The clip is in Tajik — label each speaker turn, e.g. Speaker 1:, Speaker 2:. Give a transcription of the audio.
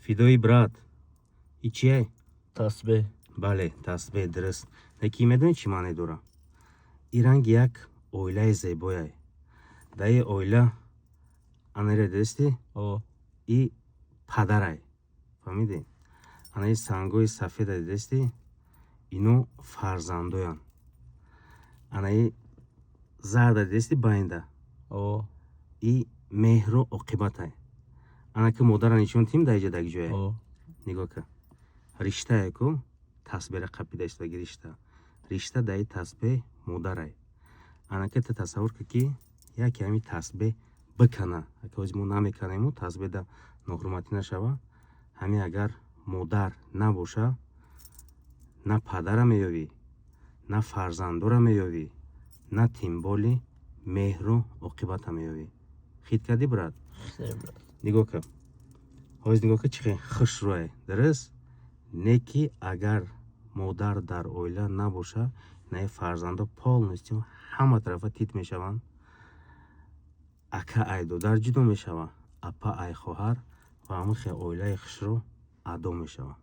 Speaker 1: фидои брат. И чие?
Speaker 2: Тасбеҳ.
Speaker 1: бале, тасбеҳ, дуруст. Лекин медонӣ чӣ маъне дорад? И ранг як оилаи зебояй. Дар ин оила анаре дидастӣ? И падарай. Фаҳмидӣ? Ана ин сангҳои сафеда дидастӣ? Ино фарзандоянд. Ана ин зарда дидастӣ байнда? И меҳру оқибатай. Ана ки модара нишон тим дар иҷа даг ҷоя. Нигоҳ кун. Риштае ку тасбеҳра қапида истодаги ришта. Ришта дар ин тасбеҳ модарай. Ана ки ту тасаввур кун ки яке ҳамин тасбеҳ бикана. Ака ҳозир мо намеканему, тасбеҳ да ноҳурматӣ нашава. Ҳамин агар модар набоша, на падара меёвӣ, на фарзандора меёвӣ, на тимболи меҳру оқибата меёвӣ. Хит кардӣ брат? Нигоҳ кун. Ҳозир нигоҳ кун чӣ хел хушрӯе. Дуруст? Не ки агар модар дар оила набоша, на ин фарзандо полностью ҳама тарафа тит мешаванд. Ака ай додар ҷудо мешава, апа ай хоҳар ва ҳамин хел оилаи хушрӯ адо мешава.